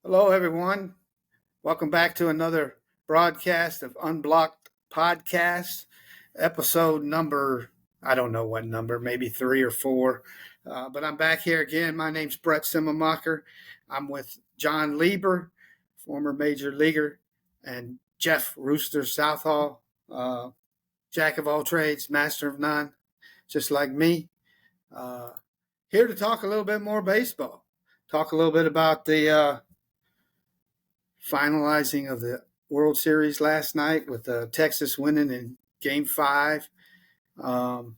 Hello, everyone. Welcome back to another broadcast of Unblocked podcast, episode number, I don't know what number, maybe 3 or 4. But I'm back here again. My name's Bret Simmermacher. I'm with Jon Lieber, former major leaguer, and Jeff Rooster Southall, jack of all trades, master of none, just like me. Here to talk a little bit more baseball. Talk a little bit about the finalizing of the World Series last night with Texas winning in Game 5. Thought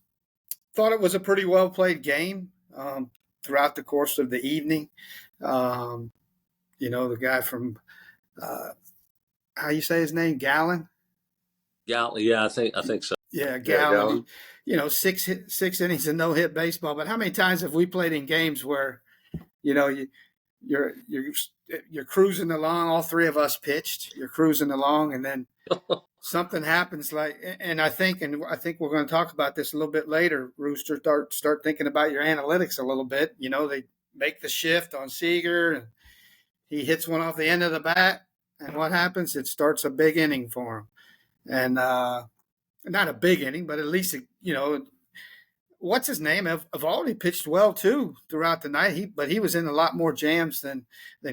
it was a pretty well played game throughout the course of the evening. The guy from, how you say his name, Gallen? Gallon, yeah, I think so. Yeah, Gallen. Six innings of no hit baseball. But how many times have we played in games where, you're cruising along? All three of us pitched. You're cruising along, and then something happens. I think we're going to talk about this a little bit later. Rooster, start thinking about your analytics a little bit. They make the shift on Seager, and he hits one off the end of the bat, and what happens? It starts a big inning for him, and not a big inning, but at least what's his name? Evaldi pitched well too throughout the night. But he was in a lot more jams than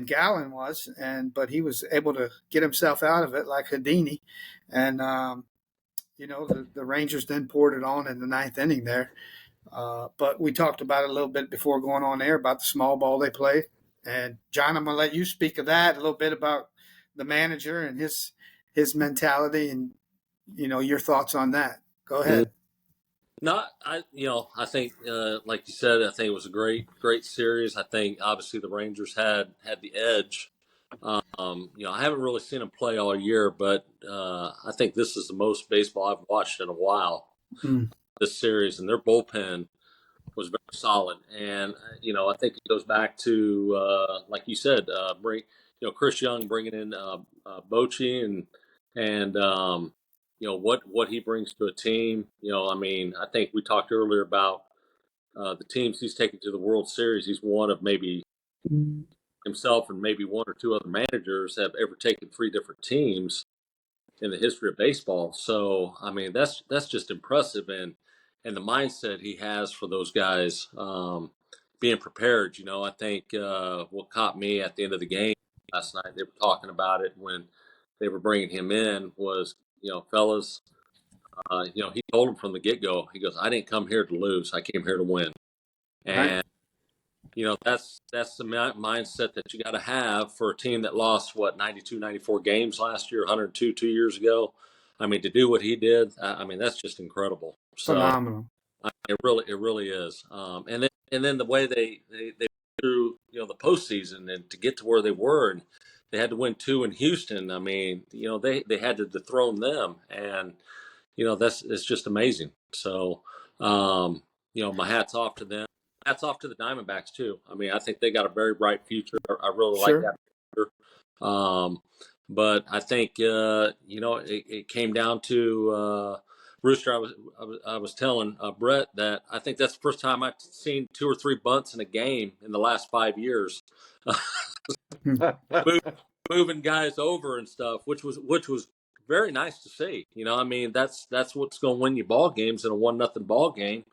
Gallen was, but he was able to get himself out of it like Houdini. And the Rangers then poured it on in the ninth inning there. But we talked about it a little bit before going on air about the small ball they played. And Jon, I'm going to let you speak of that a little bit about the manager and his mentality and your thoughts on that. Go ahead. I think, like you said, I think it was a great series. I think obviously the Rangers had the edge. I haven't really seen them play all year, but I think this is the most baseball I've watched in a while. This series, and their bullpen was very solid. And I think it goes back to like you said, Chris Young bringing in Bochy and what he brings to a team. I think we talked earlier about the teams he's taken to the World Series. He's one of maybe himself and maybe one or two other managers have ever taken 3 different teams in the history of baseball. So that's just impressive, and the mindset he has for those guys being prepared. I think what caught me at the end of the game last night, they were talking about it when they were bringing him in, was fellas, he told them from the get-go, he goes, I didn't come here to lose, I came here to win. And that's the mindset that you got to have for a team that lost 92, 94 games last year, 102 2 years ago. To do what he did, that's just incredible. So, phenomenal. It really is. And then the way they through the postseason and to get to where they were, and they had to win 2 in Houston. They had to dethrone them, and it's just amazing. So my hat's off to them. Hats off to the Diamondbacks too. I think they got a very bright future. I really like that future. But I think it came down to Rooster. I was telling Bret that I think that's the first time I've seen 2 or 3 bunts in a game in the last 5 years. Moving guys over and stuff, which was very nice to see. That's what's going to win you ball games in a 1-0 ball game.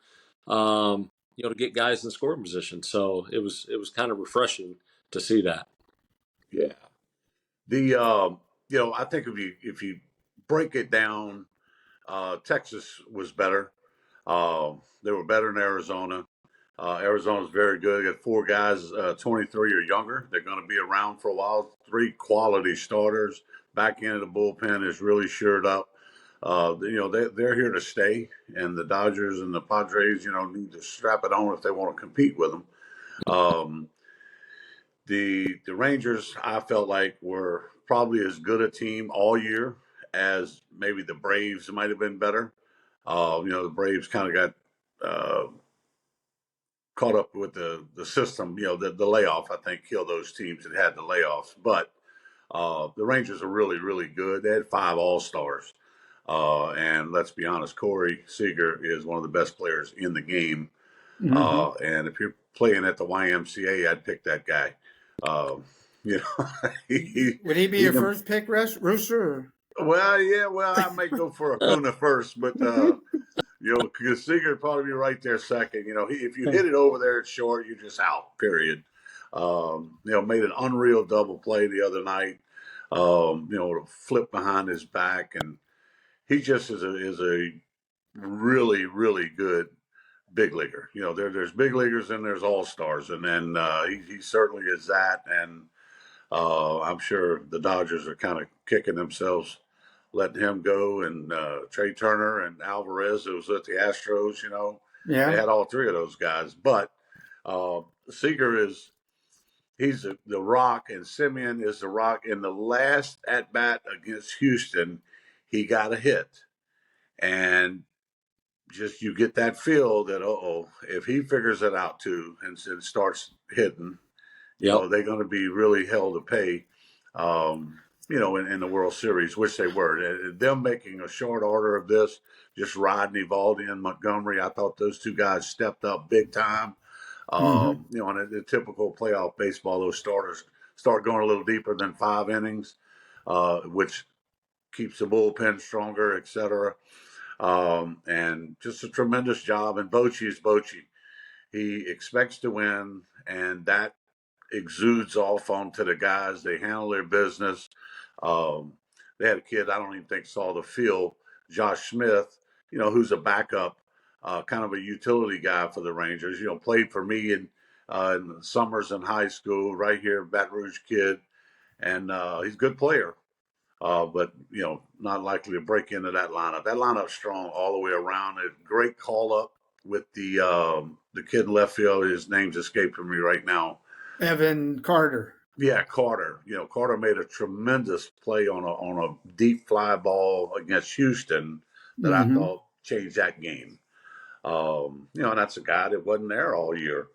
To get guys in scoring position. So it was kind of refreshing to see that. Yeah. I think if you break it down, Texas was better. They were better than Arizona. Arizona's very good. They got 4 guys, 23 or younger. They're going to be around for a while. 3 quality starters. Back end of the bullpen is really shored up. They're here to stay, and the Dodgers and the Padres, need to strap it on if they want to compete with them. The Rangers, I felt like, were probably as good a team all year as maybe the Braves might have been better. The Braves kind of got caught up with the system. The layoff, I think, killed those teams that had the layoffs. But the Rangers are really, really good. They had 5 All-Stars. And let's be honest, Corey Seager is one of the best players in the game. And if you're playing at the YMCA, I'd pick that guy. You know, Would he be he your can, first pick, Rooster? well, yeah, well, I may go for Acuna first, but because Seager would probably be right there second. If you hit it over there at short, you're just out. Period. Made an unreal double play the other night. To flip behind his back, and he just is a really really good big leaguer. There's big leaguers and there's all stars, and then he certainly is that. And I'm sure the Dodgers are kind of kicking themselves letting him go, and Trey Turner and Alvarez, who was at the Astros. They Yeah. had all three of those guys, but Seager he's the rock, and Simeon is the rock. In the last at bat against Houston, he got a hit, and just you get that feel that if he figures it out too and starts hitting, Yep. they're going to be really hell to pay. In the World Series, which they were. Them making a short order of this, just riding Evaldi and Montgomery, I thought those two guys stepped up big time. In the typical playoff baseball, those starters start going a little deeper than 5 innings, which keeps the bullpen stronger, et cetera. And just a tremendous job. And Bochy's Bochy. He expects to win, and that exudes off onto the guys. They handle their business. They had a kid I don't even think saw the field, Josh Smith, who's a backup, kind of a utility guy for the Rangers. Played for me in summers in high school, right here, Baton Rouge kid, and he's a good player. But not likely to break into that lineup. That lineup's strong all the way around. A great call up with the kid in left field. His name's escaping me right now. Evan Carter. Yeah, Carter. Carter made a tremendous play on a deep fly ball against Houston that I thought changed that game. And that's a guy that wasn't there all year.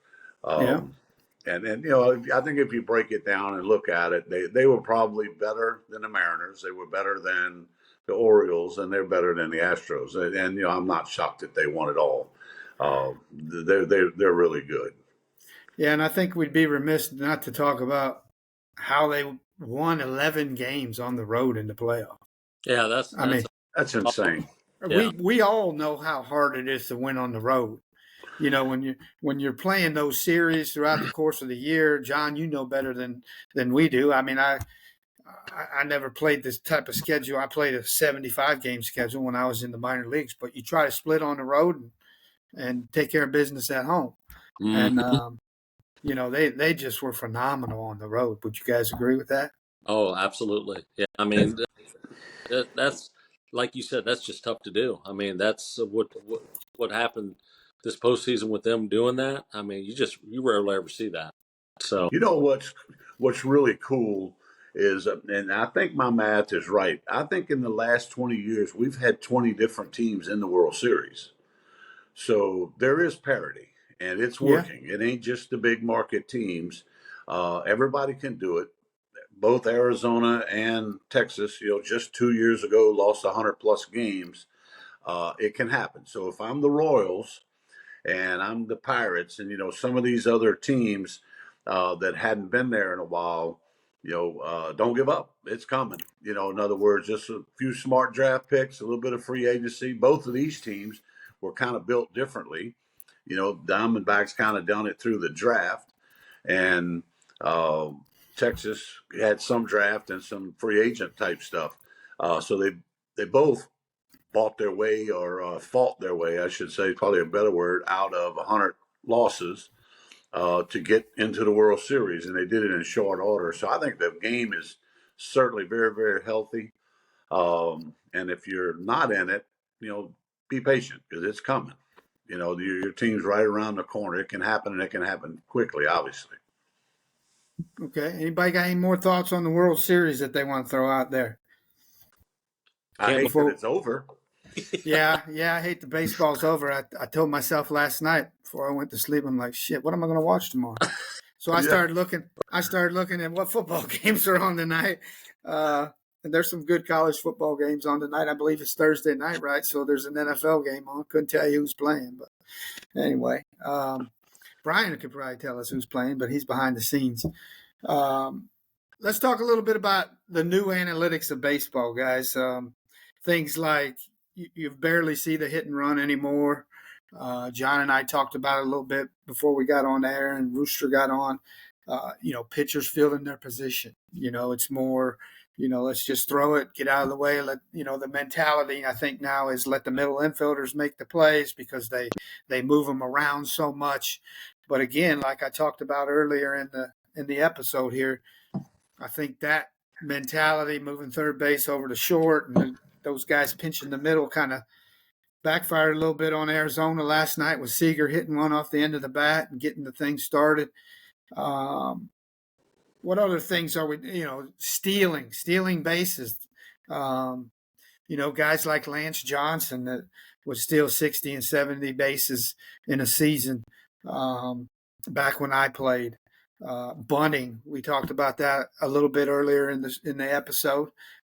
Yeah. And I think if you break it down and look at it, they were probably better than the Mariners. They were better than the Orioles, and they're better than the Astros. And I'm not shocked that they won it all. They're really good. Yeah, and I think we'd be remiss not to talk about how they won 11 games on the road in the playoff. Yeah, that's insane. Yeah. We all know how hard it is to win on the road. When you're playing those series throughout the course of the year, John, you know better than we do. I mean, I never played this type of schedule. I played a 75 game schedule when I was in the minor leagues, but you try to split on the road and take care of business at home. Mm-hmm. And they just were phenomenal on the road. Would you guys agree with that? Oh, absolutely. Yeah. I mean, that's like you said. That's just tough to do. I mean, that's what happened this postseason with them doing that. I mean, you rarely ever see that. So what's really cool is, and I think my math is right. I think in the last 20 years we've had 20 different teams in the World Series, so there is parity, and it's working. Yeah. It ain't just the big market teams. Everybody can do it. Both Arizona and Texas, just 2 years ago, lost 100+ games. It can happen. So if I'm the Royals and I'm the Pirates, and some of these other teams that hadn't been there in a while, don't give up. It's coming. In other words, just a few smart draft picks, a little bit of free agency. Both of these teams were kind of built differently. Diamondbacks kind of done it through the draft, and Texas had some draft and some free agent type stuff. So they both bought their way, or fought their way, I should say, probably a better word, out of 100 losses to get into the World Series, and they did it in short order. So I think the game is certainly very, very healthy. And if you're not in it, be patient, because it's coming. Your team's right around the corner. It can happen, and it can happen quickly, obviously. Okay. Anybody got any more thoughts on the World Series that they want to throw out there? I hate that it's over. Yeah. I hate the baseball's over. I told myself last night before I went to sleep, I'm like, shit, what am I going to watch tomorrow? So I started looking at what football games are on tonight. And there's some good college football games on tonight. I believe it's Thursday night, right? So there's an NFL game on. Couldn't tell you who's playing, but anyway, Brian could probably tell us who's playing, but he's behind the scenes. let's talk a little bit about the new analytics of baseball, guys. Things like you barely see the hit and run anymore. Jon and I talked about it a little bit before we got on air, and Rooster got on. Pitchers fielding their position. It's more, let's just throw it, get out of the way. The mentality I think now is let the middle infielders make the plays because they move them around so much. But again, like I talked about earlier in the episode here, I think that mentality, moving third base over to short, and those guys pinching the middle, kind of backfired a little bit on Arizona last night with Seager hitting one off the end of the bat and getting the thing started. What other things are we, stealing bases? Guys like Lance Johnson that would steal 60 and 70 bases in a season back when I played. Bunting, we talked about that a little bit earlier in the episode.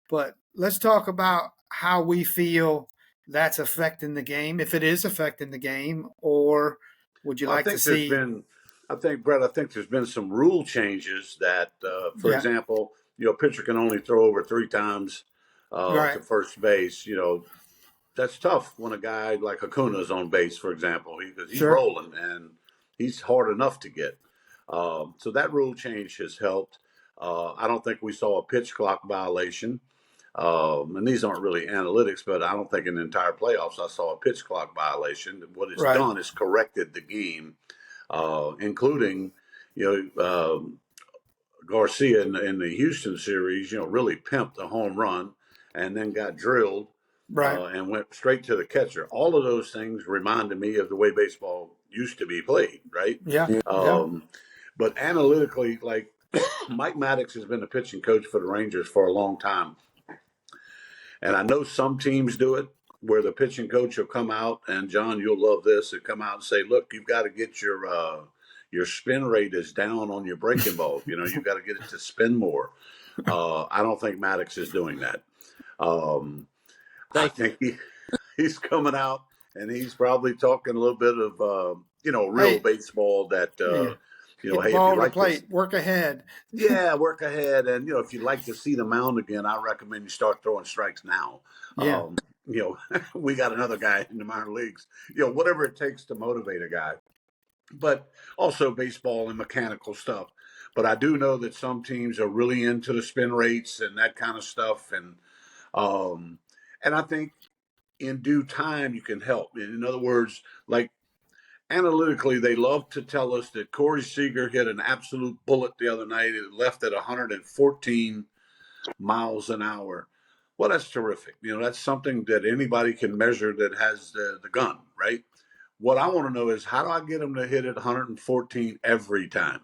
But let's talk about how we feel that's affecting the game, if it is affecting the game, or would you like to see? Bret, I think there's been some rule changes that, for example, a pitcher can only throw over 3 times to first base. That's tough when a guy like Acuna's on base, for example, because he's rolling and he's hard enough to get. So that rule change has helped. I don't think we saw a pitch clock violation. And these aren't really analytics, but I don't think in the entire playoffs I saw a pitch clock violation. What it's done is corrected the game, including, Garcia in the Houston series, really pimped a home run and then got drilled and went straight to the catcher. All of those things reminded me of the way baseball used to be played, right? But analytically, like Mike Maddox has been the pitching coach for the Rangers for a long time. And I know some teams do it where the pitching coach will come out, and Jon, you'll love this, and come out and say, look, you've got to get your spin rate is down on your breaking ball. You've got to get it to spin more. I don't think Maddox is doing that. I think he's coming out, and he's probably talking a little bit of, real baseball that, hey, if you like plate, work ahead. Work ahead. And, if you'd like to see the mound again, I recommend you start throwing strikes now. We got another guy in the minor leagues, whatever it takes to motivate a guy. But also baseball and mechanical stuff. But I do know that some teams are really into the spin rates and that kind of stuff. And I think in due time you can help. In other words, like, analytically, they love to tell us that Corey Seager hit an absolute bullet the other night. It left at 114 miles an hour. Well, that's terrific. That's something that anybody can measure that has the gun, right? What I want to know is how do I get them to hit it 114 every time?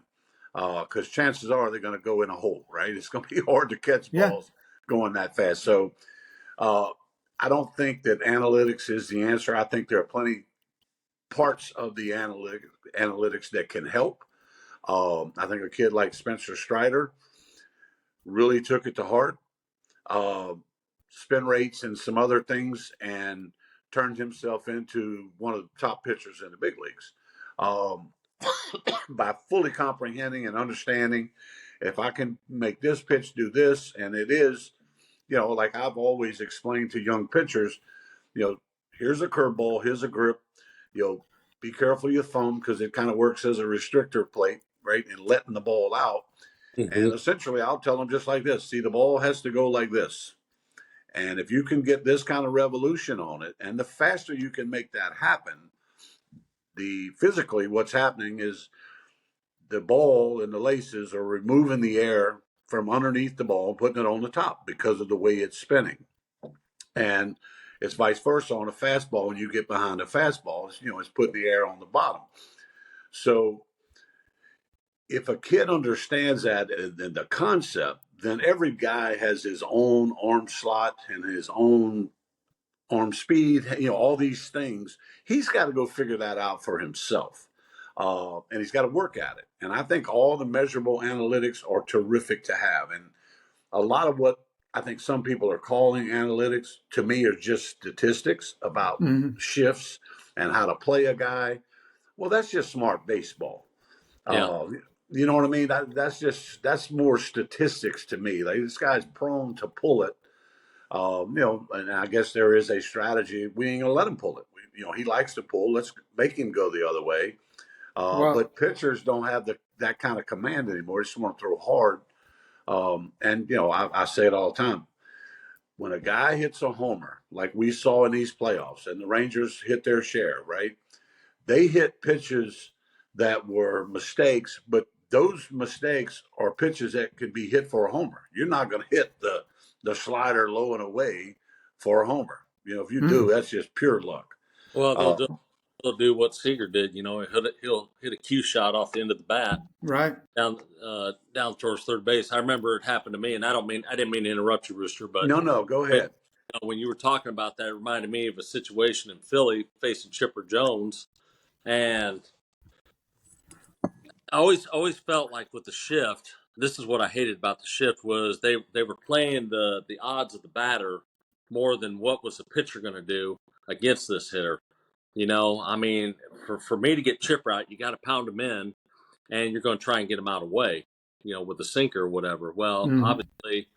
Because chances are they're going to go in a hole, right? It's going to be hard to catch balls going that fast. So I don't think that analytics is the answer. I think there are plenty parts of the analytics that can help. I think a kid like Spencer Strider really took it to heart, spin rates and some other things, and turned himself into one of the top pitchers in the big leagues by fully comprehending and understanding if I can make this pitch do this. And it is, like I've always explained to young pitchers, here's a curveball, here's a grip. Be careful of your thumb because it kind of works as a restrictor plate, right? And letting the ball out. Mm-hmm. And essentially, I'll tell them just like this. See, the ball has to go like this. And if you can get this kind of revolution on it, and the faster you can make that happen, physically what's happening is the ball and the laces are removing the air from underneath the ball, putting it on the top because of the way it's spinning. And it's vice versa on a fastball. When you get behind a fastball, it's putting the air on the bottom. So if a kid understands that and the concept, then every guy has his own arm slot and his own arm speed, all these things. He's got to go figure that out for himself. And he's got to work at it. And I think all the measurable analytics are terrific to have. And a lot of what I think some people are calling analytics, to me, are just statistics about shifts and how to play a guy. Well, that's just smart baseball. You know what I mean? That's more statistics to me. Like this guy's prone to pull it. And I guess there is a strategy. We ain't gonna let him pull it. He likes to pull. Let's make him go the other way. Well, But pitchers don't have that kind of command anymore. They just want to throw hard. I say it all the time. When a guy hits a homer, like we saw in these playoffs, and the Rangers hit their share, right? They hit pitches that were mistakes, but those mistakes are pitches that could be hit for a homer. You're not going to hit the slider low and away for a homer. If you do, that's just pure luck. Well, Uh, they'll do what Seager did. He'll hit a cue shot off the end of the bat right. down towards third base. I remember it happened to me, and I didn't mean to interrupt you, Rooster, but no, go ahead. when you were talking about that, it reminded me of a situation in Philly facing Chipper Jones, and I always felt like with the shift, this is what I hated about the shift was they were playing the odds of the batter more than what was the pitcher going to do against this hitter. I mean, for me to get Chipper out, you got to pound him in, and you're going to try and get him out of the way, with the sinker or whatever. Well, obviously,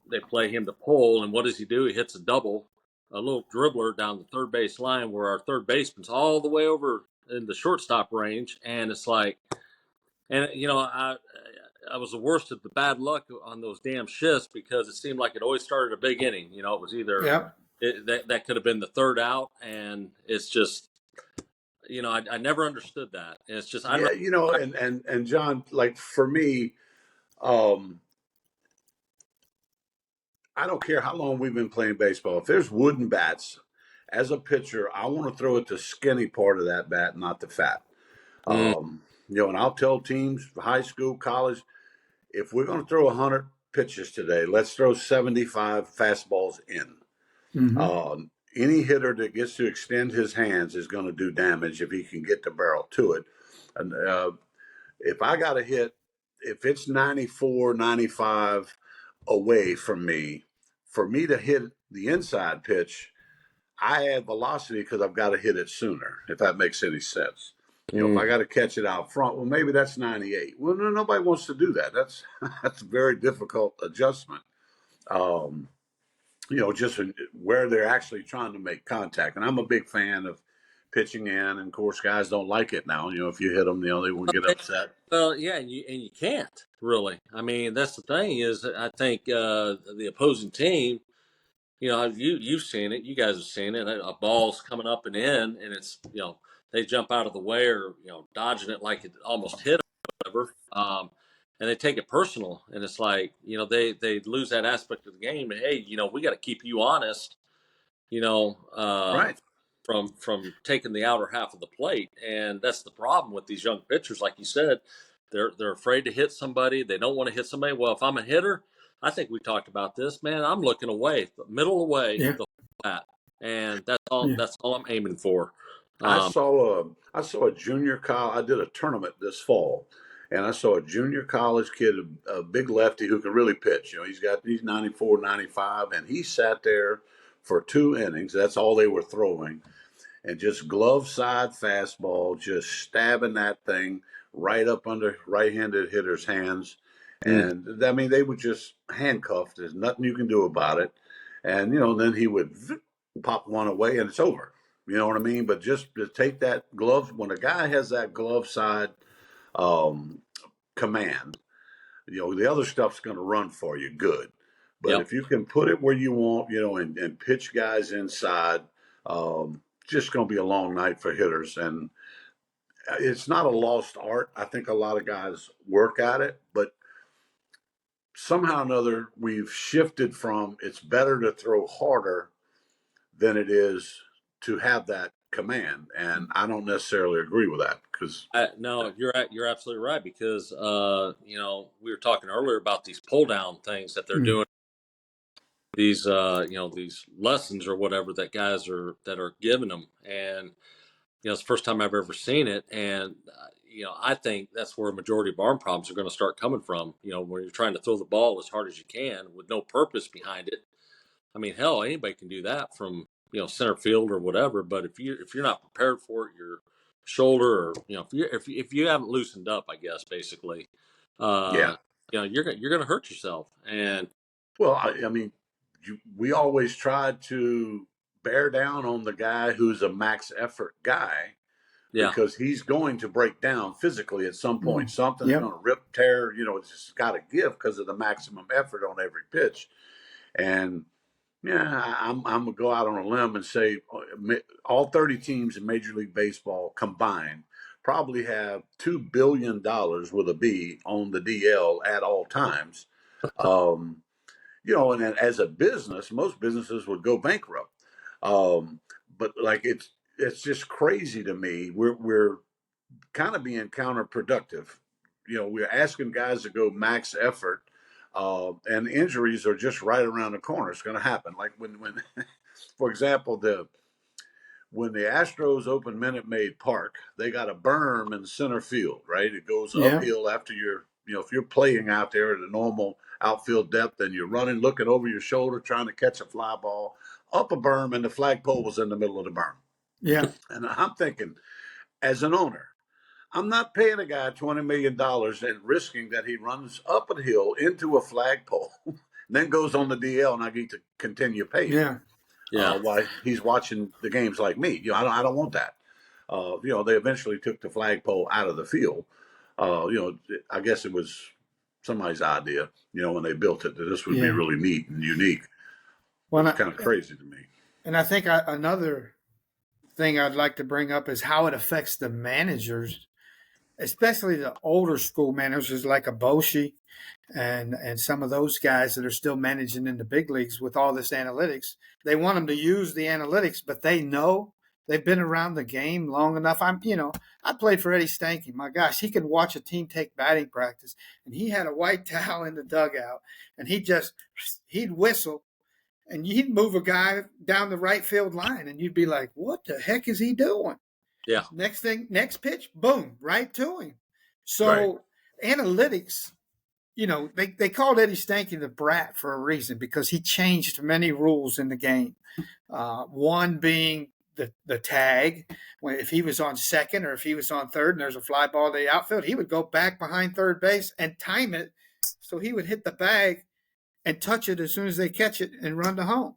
they play him to pull, and what does he do? He hits a little dribbler down the third base line where our third baseman's all the way over in the shortstop range, and it's like, and I was the worst of the bad luck on those damn shifts because it seemed like it always started a big inning. It was either that could have been the third out, and it's just I never understood that. And it's just and John, like for me, I don't care how long we've been playing baseball. If there's wooden bats, as a pitcher, I want to throw it the skinny part of that bat, not the fat. And I'll tell teams, high school, college, if we're going to throw 100 pitches today, let's throw 75 fastballs in. Any hitter that gets to extend his hands is going to do damage if he can get the barrel to it. And if I got to hit, if it's 94, 95 away from me, for me to hit the inside pitch, I add velocity because I've got to hit it sooner, if that makes any sense. If I got to catch it out front, well, maybe that's 98. Well, no, nobody wants to do that. That's a very difficult adjustment. Just where they're actually trying to make contact. And I'm a big fan of pitching in, and of course, guys don't like it now. If you hit them, they will get upset. Well, yeah, and you can't really. I mean, that's the thing is I think the opposing team. You've seen it. You guys have seen it. A ball's coming up and in, and it's they jump out of the way or dodging it like it almost hit them, or whatever. And they take it personal, and it's like they lose that aspect of the game. And hey, we got to keep you honest. Right. From taking the outer half of the plate, and that's the problem with these young pitchers. Like you said, they're afraid to hit somebody. They don't want to hit somebody. Well, if I'm a hitter, I think we talked about this, man. I'm looking away, middle away, the bat, and that's all. That's all I'm aiming for. I saw a junior college. I did a tournament this fall, and I saw a junior college kid, a big lefty who can really pitch. He's 94, 95, and he sat there for 2 innings. That's all they were throwing, and just glove side fastball, just stabbing that thing right up under right-handed hitters' hands. And I mean, they were just handcuffed. There's nothing you can do about it. And then he would pop one away, and it's over. You know what I mean? But just to take that glove, when a guy has that glove side command, the other stuff's going to run for you good. But if you can put it where you want, and pitch guys inside, just going to be a long night for hitters. And it's not a lost art. I think a lot of guys work at it, but somehow or another, we've shifted from it's better to throw harder than it is to have that command. And I don't necessarily agree with that because no, you're absolutely right because we were talking earlier about these pull down things that they're doing. These these lessons or whatever that guys are giving them, and it's the first time I've ever seen it, and I think that's where a majority of arm problems are going to start coming from. When you're trying to throw the ball as hard as you can with no purpose behind it. I mean, hell, anybody can do that from center field or whatever. But if you're not prepared for it, shoulder, or if you haven't loosened up, I guess basically, Yeah. uh, you're gonna hurt yourself. And Well, I mean, we always tried to bear down on the guy who's a max effort guy yeah, because he's going to break down physically at some point. Something's Yep. going to rip, tear. It's just got to give because of the maximum effort on every pitch. And yeah, I'm gonna go out on a limb and say all 30 teams in Major League Baseball combined probably have $2 billion with a B on the DL at all times. Um, and as a business, most businesses would go bankrupt. But like it's just crazy to me. We're kind of being counterproductive. We're asking guys to go max effort, and injuries are just right around the corner. It's going to happen. Like when, for example, when the Astros opened Minute Maid Park, they got a berm in center field. Right, it goes Yeah. uphill after if you're playing out there at a normal outfield depth and you're running, looking over your shoulder, trying to catch a fly ball up a berm, and the flagpole was in the middle of the berm. Yeah. And I'm thinking, as an owner, I'm not paying a guy $20 million and risking that he runs up a hill into a flagpole, then goes on the DL, and I get to continue paying. Yeah. While he's watching the games like me. I don't want that. They eventually took the flagpole out of the field. I guess it was somebody's idea, when they built it, that this would be really neat and unique. Well, it's kind of crazy to me. And I think another thing I'd like to bring up is how it affects the managers, especially the older school managers like a Boshi and some of those guys that are still managing in the big leagues with all this analytics. They want them to use the analytics, but they know they've been around the game long enough. I played for Eddie Stanky. My gosh, he could watch a team take batting practice, and he had a white towel in the dugout, and he'd whistle, and he'd move a guy down the right field line, and you'd be like, what the heck is he doing? yeah. Next pitch, boom, right to him. So analytics, they called Eddie Stanky the Bret for a reason, because he changed many rules in the game. One being the tag. If he was on second or if he was on third and there's a fly ball to the outfield, he would go back behind third base and time it so he would hit the bag and touch it as soon as they catch it and run to home.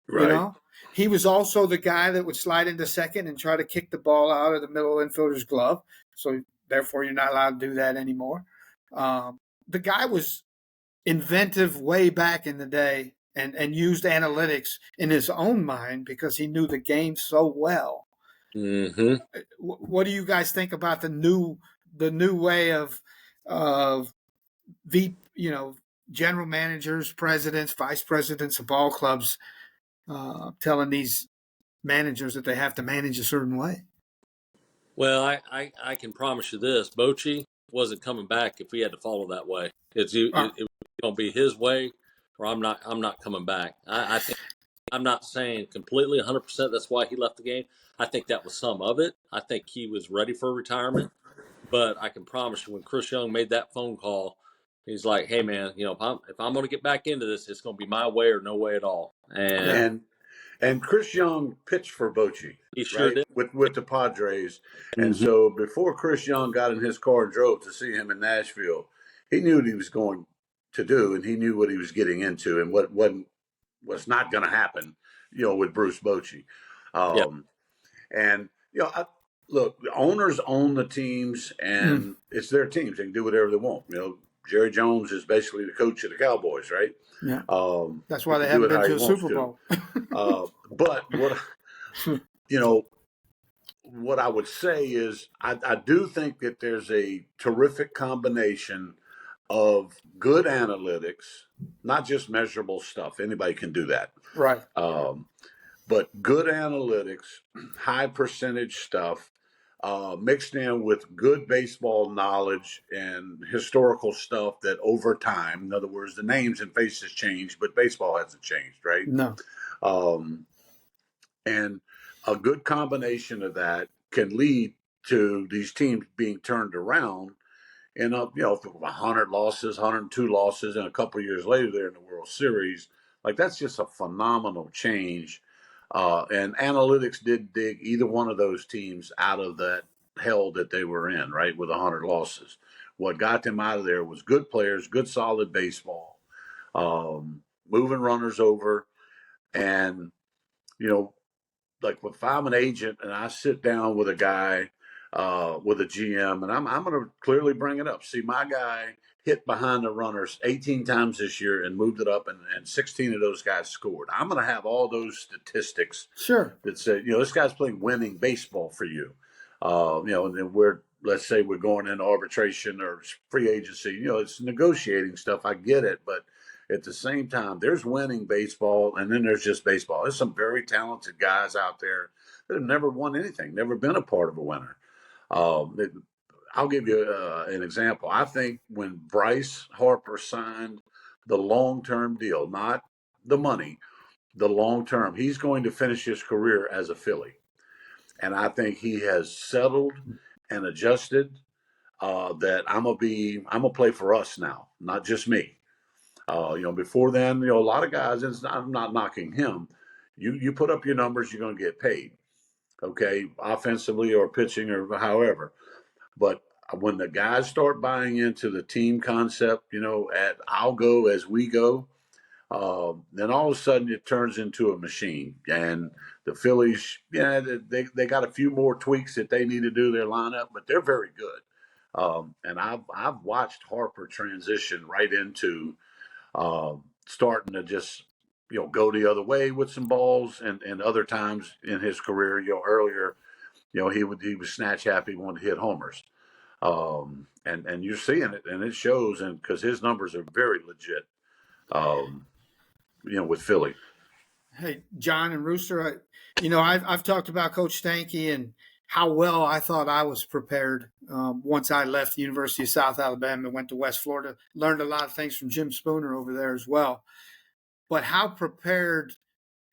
Right. He was also the guy that would slide into second and try to kick the ball out of the middle infielder's glove. So therefore, you're not allowed to do that anymore. The guy was inventive way back in the day and used analytics in his own mind because he knew the game so well. Mm-hmm. What do you guys think about the new way of general managers, presidents, vice presidents of ball clubs telling these managers that they have to manage a certain way? Well, I can promise you this: Bochy wasn't coming back if we had to follow that way. It was going to be his way, or I'm not coming back. I think I'm not saying completely 100%. That's why he left the game. I think that was some of it. I think he was ready for retirement, but I can promise you, when Chris Young made that phone call, he's like, "Hey, man, if I'm going to get back into this, it's going to be my way or no way at all." And Chris Young pitched for Bochy, he sure did with the Padres. And so before Chris Young got in his car and drove to see him in Nashville, he knew what he was going to do, and he knew what he was getting into and what was not going to happen, with Bruce Bochy. And look, the owners own the teams, and it's their teams. They can do whatever they want. Jerry Jones is basically the coach of the Cowboys, right? Yeah. That's why they haven't been to a Super Bowl. But what I would say is I do think that there's a terrific combination of good analytics, not just measurable stuff. Anybody can do that. Right. But good analytics, high percentage stuff, mixed in with good baseball knowledge and historical stuff that over time, in other words, the names and faces change, but baseball hasn't changed, right? No. And a good combination of that can lead to these teams being turned around and 100 losses, 102 losses, and a couple of years later they're in the World Series. Like, that's just a phenomenal change. And analytics did dig either one of those teams out of that hell that they were in, right, with 100 losses. What got them out of there was good players, good solid baseball, moving runners over, and you know, like if I'm an agent and I sit down with a guy, with a GM, and I'm going to clearly bring it up. See, my guy hit behind the runners 18 times this year and moved it up, and 16 of those guys scored. I'm going to have all those statistics Sure. that say, this guy's playing winning baseball for you. And then let's say we're going into arbitration or free agency. It's negotiating stuff. I get it, but at the same time, there's winning baseball, and then there's just baseball. There's some very talented guys out there that have never won anything, never been a part of a winner. I'll give you an example. I think when Bryce Harper signed the long-term deal, not the money, the long-term, he's going to finish his career as a Philly. And I think he has settled and adjusted that I'm gonna play for us now, not just me. Before then, a lot of guys, I'm not knocking him. You put up your numbers, you're going to get paid, okay, offensively or pitching or however. But when the guys start buying into the team concept, at I'll go as we go, then all of a sudden it turns into a machine. And the Phillies, they got a few more tweaks that they need to do their lineup, but they're very good. And I've watched Harper transition right into starting to just go the other way with some balls, and other times in his career, earlier, he was snatch happy, wanted to hit homers, and you're seeing it, and it shows, and because his numbers are very legit, with Philly. Hey, Jon and Rooster, I've talked about Coach Stanky and how well I thought I was prepared once I left the University of South Alabama and went to West Florida. Learned a lot of things from Jim Spooner over there as well. But how prepared,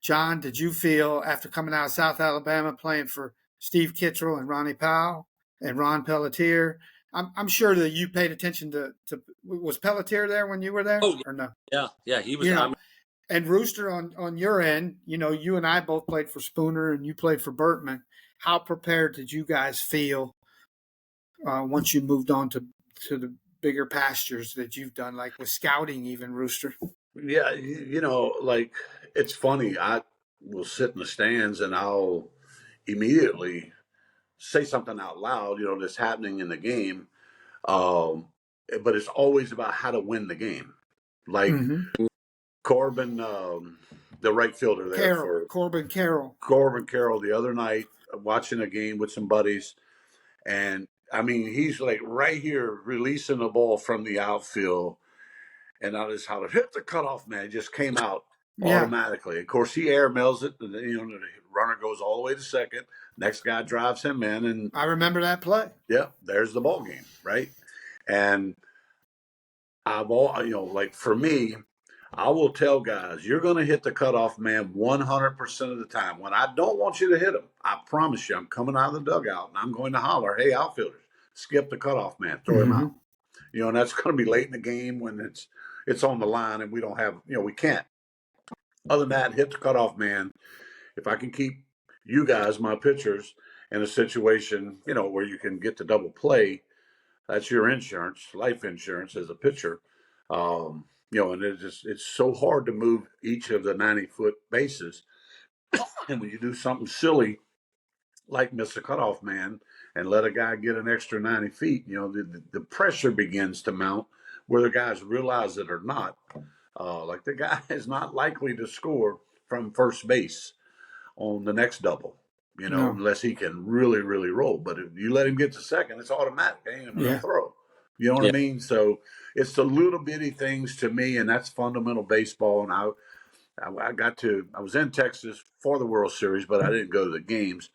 Jon, did you feel after coming out of South Alabama, playing for Steve Kittrell and Ronnie Powell and Ron Pelletier? I'm sure that you paid attention to was Pelletier there when you were there? Oh, or no? Yeah, he was. And Rooster, on your end, you and I both played for Spooner and you played for Bertman. How prepared did you guys feel once you moved on to the bigger pastures that you've done, like with scouting even, Rooster? Yeah, like it's funny. I will sit in the stands and I'll immediately say something out loud, that's happening in the game. But it's always about how to win the game. Like Corbin, the right fielder there Corbin Carroll the other night, watching a game with some buddies. And I mean, he's like right here releasing the ball from the outfield. And I just hollered, hit the cutoff, man. It just came out automatically. Of course, he air mails it. And, the runner goes all the way to second. Next guy drives him in. And I remember that play. Yeah, there's the ball game, right? And like for me, I will tell guys, you're going to hit the cutoff man 100% of the time. When I don't want you to hit him, I promise you, I'm coming out of the dugout and I'm going to holler, hey, outfielders, skip the cutoff man, throw him out. And that's going to be late in the game when it's on the line and we don't have, we can't. Other than that, hit the cutoff man. If I can keep you guys, my pitchers, in a situation, where you can get the double play, that's your insurance, life insurance as a pitcher. And it's so hard to move each of the 90-foot bases. And when you do something silly like miss a cutoff man and let a guy get an extra 90 feet, the pressure begins to mount, whether guys realize it or not. Like the guy is not likely to score from first base on the next double, unless he can really, really roll. But if you let him get to second, it's automatic. They ain't going to throw. You know what I mean? So it's the little bitty things to me, and that's fundamental baseball. And I was in Texas for the World Series, but I didn't go to the games.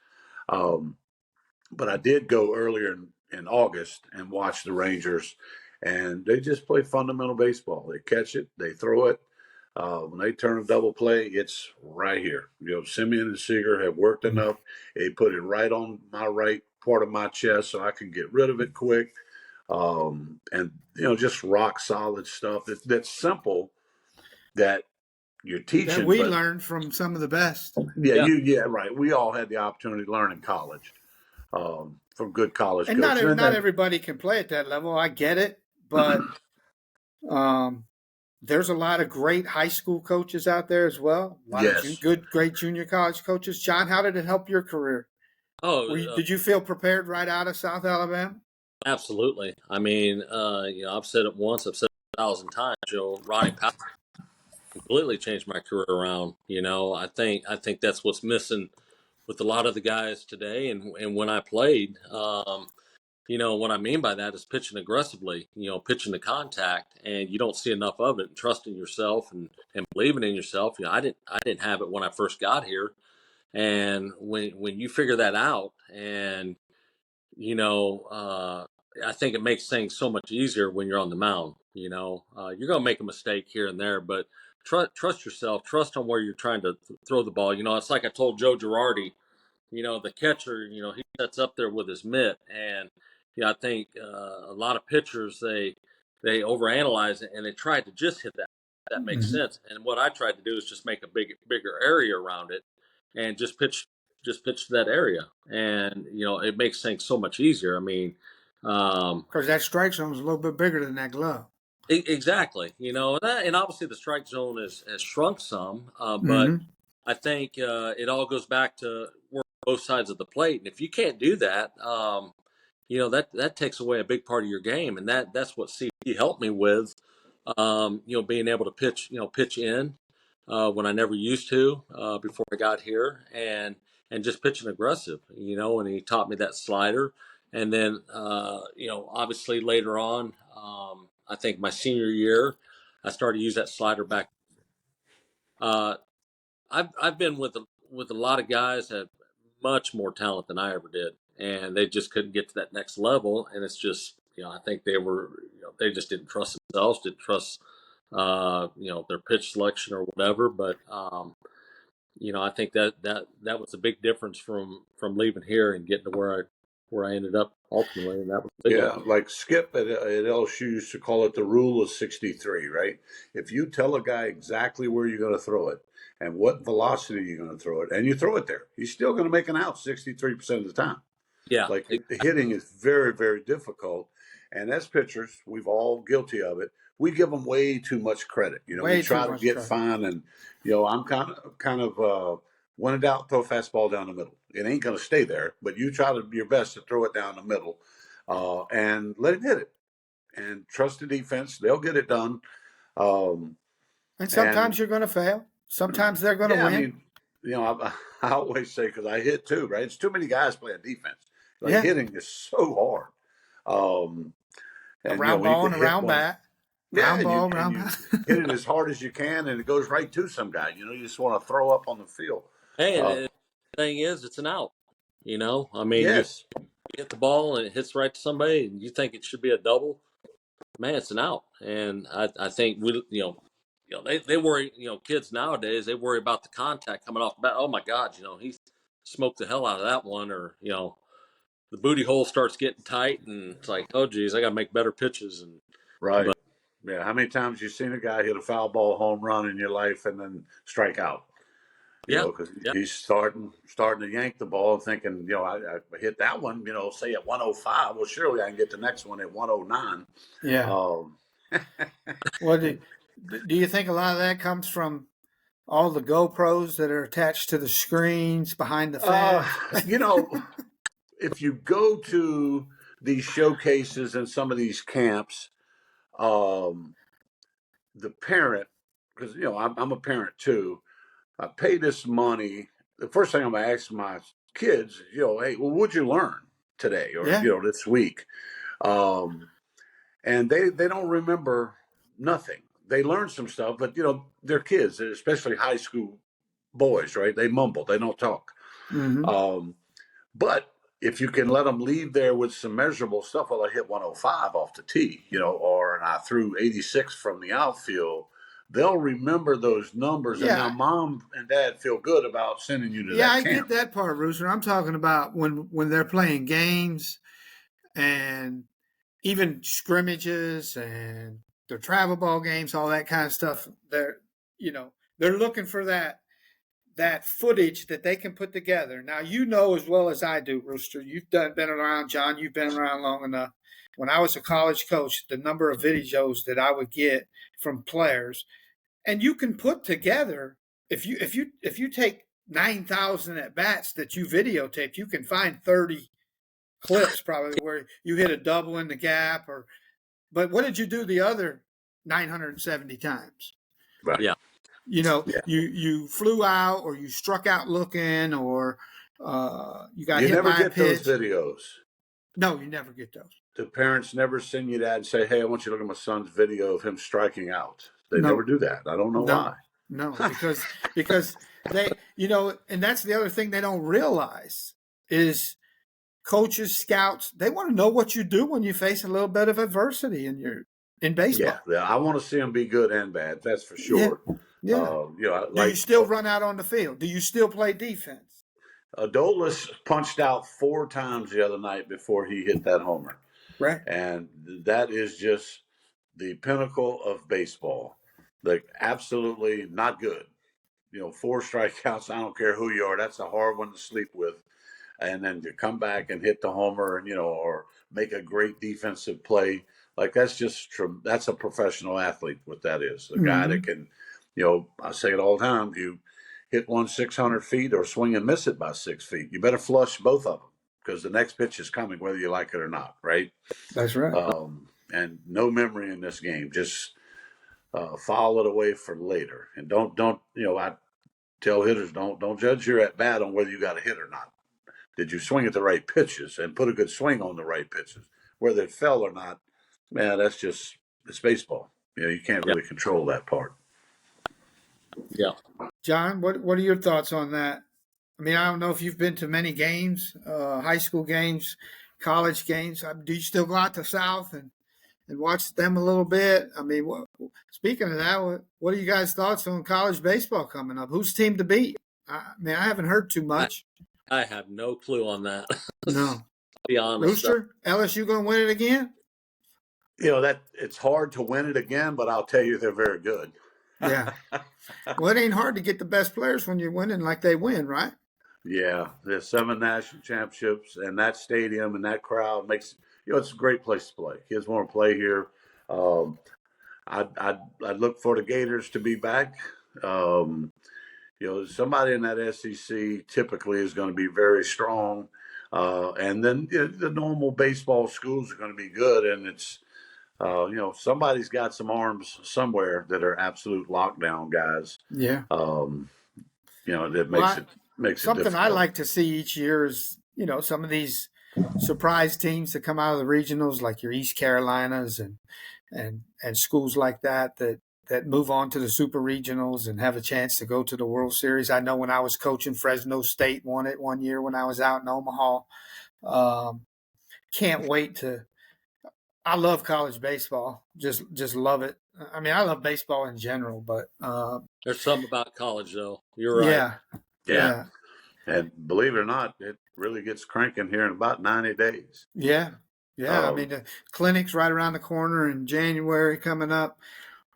But I did go earlier in August and watch the Rangers, and they just play fundamental baseball. They catch it, they throw it. When they turn a double play, it's right here. Simeon and Seager have worked enough. They put it right on my right part of my chest so I can get rid of it quick. And just rock solid stuff. That's simple that you're teaching. That we learned from some of the best. Yeah, right. We all had the opportunity to learn in college. good college And coaches. And not then, everybody can play at that level. I get it, but there's a lot of great high school coaches out there as well. A lot of yes, great junior college coaches. John, how did it help your career? Oh, Did you feel prepared right out of South Alabama? absolutely. I mean, I've said it once, I've said it 1,000 times. Ronnie Powell completely changed my career around. I think that's what's missing with a lot of the guys today. And when I played, what I mean by that is pitching aggressively. Pitching to contact, and you don't see enough of it. And trusting yourself and believing in yourself. I didn't have it when I first got here, and when you figure that out, and you know, uh, I think it makes things so much easier when you're on the mound. You're going to make a mistake here and there, but trust yourself, trust on where you're trying to throw the ball. It's like I told Joe Girardi, the catcher, he sets up there with his mitt, and I think a lot of pitchers they overanalyze it and they try to just hit that. That makes Mm-hmm. sense. And what I tried to do is just make a bigger area around it, and just pitch to that area, and it makes things so much easier. I mean, Because that strike zone is a little bit bigger than that glove. exactly. And obviously the strike zone has shrunk some, but Mm-hmm. I think it all goes back to work both sides of the plate, and if you can't do that, that takes away a big part of your game, and that's what CP helped me with. Being able to pitch in when I never used to before I got here, and just pitching aggressive. And he taught me that slider, and then obviously later on, I think my senior year, I started to use that slider back. Uh, I've been with a lot of guys that have much more talent than I ever did, and they just couldn't get to that next level. And it's just I think they just didn't trust themselves, didn't trust their pitch selection or whatever. But I think that was a big difference from leaving here and getting to where I ended up ultimately, and that was a big one. yeah, like Skip at LSU used to call it the rule of 63, right? If you tell a guy exactly where you're going to throw it and what velocity you're going to throw it, and you throw it there, he's still going to make an out 63% of the time. Yeah, Like hitting is very, very difficult. And as pitchers, we've all guilty of it. We give them way too much credit. We Way too try to much get credit. fine, and I'm kind of when in doubt, throw a fastball down the middle. It ain't going to stay there, but you try to your best to throw it down the middle, and let him hit it, and trust the defense. They'll get it done. Um, And sometimes and you're going to fail. Sometimes they're going to yeah, I win. mean, I always say because I hit too, right? It's too many guys playing defense. Like Yeah. hitting is so hard. Um, A and round when you ball can and a hit round one, bat. yeah, Round ball, and round you bat. hit it as hard as you can, and it goes right to some guy. You just want to throw up on the field. hey, and Uh, the thing is, it's an out. I mean, you yes, hit the ball and it hits right to somebody, and you think it should be a double. Man, it's an out. And I think they worry. Kids nowadays they worry about the contact coming off the bat. Oh my God, he smoked the hell out of that one, or the booty hole starts getting tight, and it's like, oh geez, I got to make better pitches. And right. but Yeah, how many times you seen a guy hit a foul ball home run in your life and then strike out? yeah, Because yeah, he's starting to yank the ball, thinking, I hit that one, say at 105. Well, surely I can get the next one at 109. Yeah. Um, Well, do you think a lot of that comes from all the GoPros that are attached to the screens behind the uh, fence? you know, if you go to these showcases and some of these camps, um, the parent, because I'm a parent too. I pay this money. The first thing I'm gonna ask my kids, hey, well, what'd you learn today or Yeah. this week? Um, and they don't remember nothing. They learn some stuff, but they're kids, especially high school boys, right? They mumble, they don't talk. Mm-hmm. Um, but if you can let them leave there with some measurable stuff, well, I hit 105 off the tee, or and I threw 86 from the outfield. They'll remember those numbers, and now Yeah. mom and dad feel good about sending you to Yeah, that I get camp. that part, Rooster. I'm talking about when they're playing games and even scrimmages and their travel ball games, all that kind of stuff. They're they're looking for that footage that they can put together. Now, you know as well as I do, Rooster, been around, John, you've been around long enough. When I was a college coach, the number of videos that I would get from players, and you can put together, if you take 9,000 at bats that you videotaped, you can find 30 clips probably where you hit a double in the gap, but what did you do the other 970 times? Right. Yeah. You flew out, or you struck out looking, or you got You hit never by a get those pitch. videos. No, you never get those. The parents never send you that and say, "Hey, I want you to look at my son's video of him striking out." They No. never do that. I don't know why. No, because they, and that's the other thing they don't realize is coaches, scouts, they want to know what you do when you face a little bit of adversity in baseball. Yeah, I want to see them be good and bad. That's for sure. Yeah. Do you still run out on the field? Do you still play defense? Adolis punched out 4 times the other night before he hit that homer. Right. And that is just the pinnacle of baseball. Like, absolutely not good. 4 strikeouts, I don't care who you are. That's a hard one to sleep with. And then to come back and hit the homer and, or make a great defensive play. Like, that's a professional athlete, what that is. A guy that can, I say it all the time, you hit one 600 feet or swing and miss it by 6 feet. You better flush both of them because the next pitch is coming whether you like it or not, right? That's right. And no memory in this game. Just file it away for later. And don't I tell hitters, don't judge your at bat on whether you got a hit or not. Did you swing at the right pitches and put a good swing on the right pitches? Whether it fell or not, man, it's baseball. You can't really control that part. Yeah. John, what are your thoughts on that? I mean, I don't know if you've been to many games, high school games, college games. Do you still go out to South and watch them a little bit? I mean, speaking of that, what are you guys' thoughts on college baseball coming up? Who's team to beat? I haven't heard too much. I have no clue on that. No. I'll be honest. Rooster, LSU going to win it again? That it's hard to win it again, but I'll tell you they're very good. Yeah. Well, it ain't hard to get the best players when you're winning like they win, right? Yeah, there's 7 national championships, and that stadium and that crowd makes it's a great place to play. Kids want to play here. I'd look for the Gators to be back. Somebody in that SEC typically is going to be very strong, and then the normal baseball schools are going to be good, and it's somebody's got some arms somewhere that are absolute lockdown guys. Yeah. That makes it something difficult. I like to see each year is some of these surprise teams that come out of the regionals, like your East Carolinas and schools like that move on to the super regionals and have a chance to go to the World Series. I know when I was coaching, Fresno State won it one year when I was out in Omaha. Can't wait to. I love college baseball. Just love it. I mean, I love baseball in general, but there's something about college, though. You're right. Yeah. And believe it or not, it really gets cranking here in about 90 days. Yeah. I mean, the clinic's right around the corner in January coming up,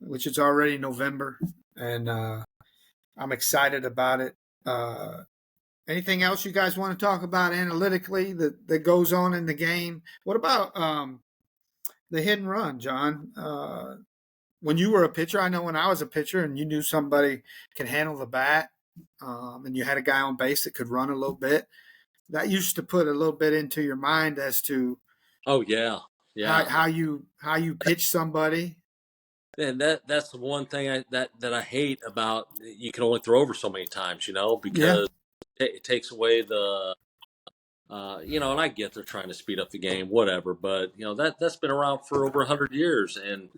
which is already November, and I'm excited about it. Anything else you guys want to talk about analytically that goes on in the game? What about the hit and run, John? When you were a pitcher, I know when I was a pitcher and you knew somebody could handle the bat, and you had a guy on base that could run a little bit, that used to put a little bit into your mind as to how you pitch somebody. And that's the one thing that I hate about, you can only throw over so many times, because it takes away the and I get they're trying to speed up the game, whatever, but that's been around for over 100 years, and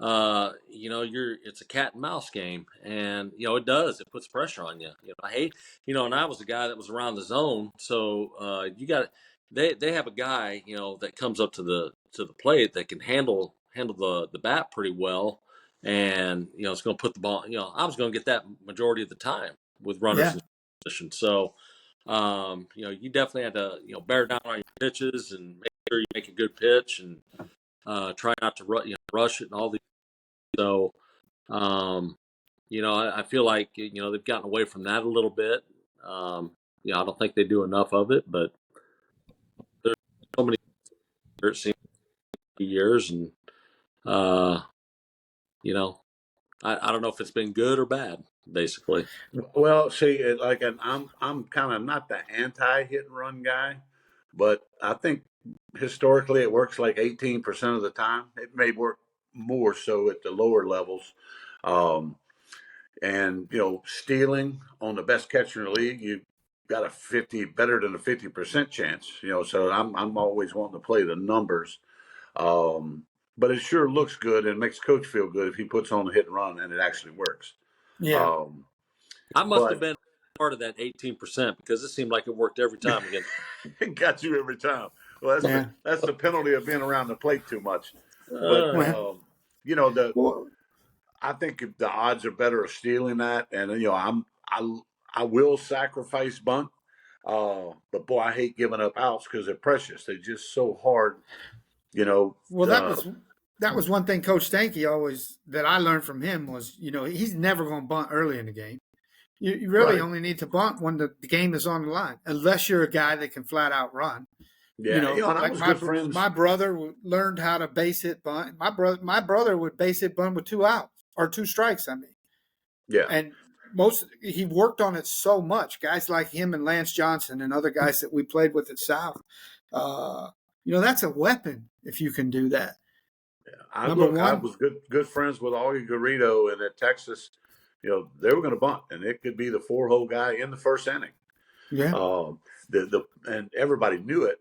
it's a cat and mouse game, and it puts pressure on you. I hate, and I was a guy that was around the zone, so they have a guy that comes up to the plate that can handle the bat pretty well, and it's going to put the ball. I was going to get that majority of the time with runners in position, so. You definitely had to, bear down on your pitches and make sure you make a good pitch and try not to rush it and all these. So, I feel like they've gotten away from that a little bit. I don't think they do enough of it, but there's so many years, and uh, I don't know if it's been good or bad, basically. Well, see, and I'm kind of not the anti hit and run guy, but I think historically it works like 18% of the time. It may work more so at the lower levels. Um, and stealing on the best catcher in the league, you got a 50 better than a 50% chance. So I'm always wanting to play the numbers. But it sure looks good and makes coach feel good if he puts on a hit and run and it actually works. Yeah. I must have But been part of that 18% because it seemed like it worked every time again. it got you every time. Well, that's the penalty of being around the plate too much. But Well, I think the odds are better of stealing that, and I will sacrifice bunt. But boy, I hate giving up outs because they're precious. They're just so hard. well, that was one thing Coach Stanky always that I learned from him was he's never going to bunt early in the game. You really Right. only need to bunt when the game is on the line, unless you're a guy that can flat out run. Yeah, and I was good friends. My brother learned how to base hit bunt. My brother would base hit bunt with 2 outs or 2 strikes. I mean, Yeah, and he worked on it so much. Guys like him and Lance Johnson and other guys that we played with at South, that's a weapon if you can do that. I was good friends with Augie Garrido, and at Texas, they were going to bunt, and it could be the 4-hole guy in the first inning. Yeah. And everybody knew it,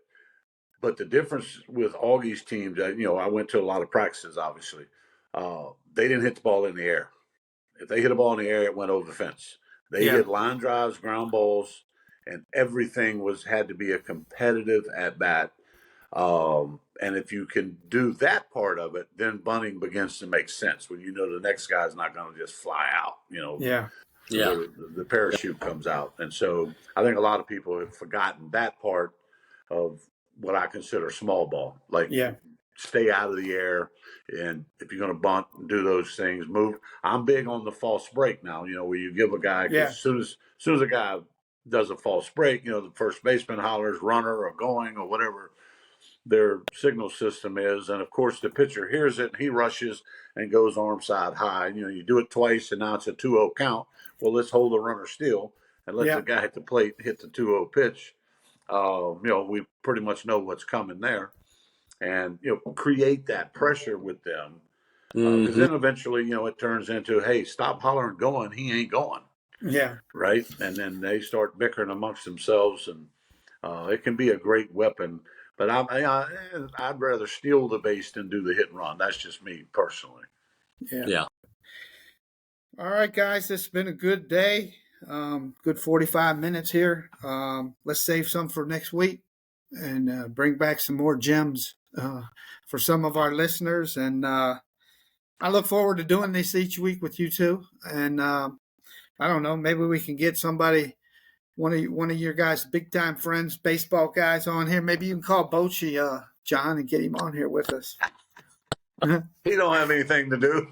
but the difference with Augie's teams, I went to a lot of practices. Obviously, they didn't hit the ball in the air. If they hit a ball in the air, it went over the fence. They hit line drives, ground balls, and everything had to be a competitive at bat. And if you can do that part of it, then bunting begins to make sense when the next guy's not going to just fly out. Yeah. The parachute comes out. And so I think a lot of people have forgotten that part of what I consider small ball. Like, stay out of the air. And if you're going to bunt and do those things, move. I'm big on the false break now, where you give a guy, as soon as a guy does a false break, the first baseman hollers runner or going or whatever their signal system is. And of course, the pitcher hears it, and he rushes and goes arm side high. You do it twice, and now it's a 2-0 count. Well, let's hold the runner still and let the guy hit the plate, hit the 2-0 pitch. We pretty much know what's coming there, and create that pressure with them, because then eventually it turns into, hey, stop hollering going, he ain't going. Yeah. Right. And then they start bickering amongst themselves, and it can be a great weapon. But I'd rather steal the base than do the hit and run. That's just me personally. Yeah. All right, guys, it's been a good day. Good 45 minutes here. Let's save some for next week and bring back some more gems for some of our listeners. And I look forward to doing this each week with you two. And I don't know, maybe we can get somebody, one of your guys' big time friends, baseball guys, on here. Maybe you can call Bochy, John, and get him on here with us. He don't have anything to do.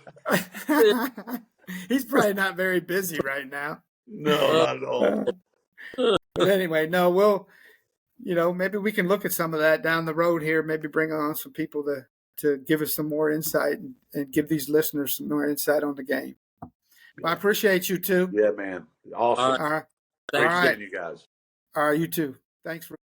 He's probably not very busy right now. No, not at all. But anyway, no, we'll, maybe we can look at some of that down the road here. Maybe bring on some people to give us some more insight and give these listeners some more insight on the game. Well, I appreciate you too. Yeah, man. Awesome. All right. Thanks, you guys. All right, you too. Thanks for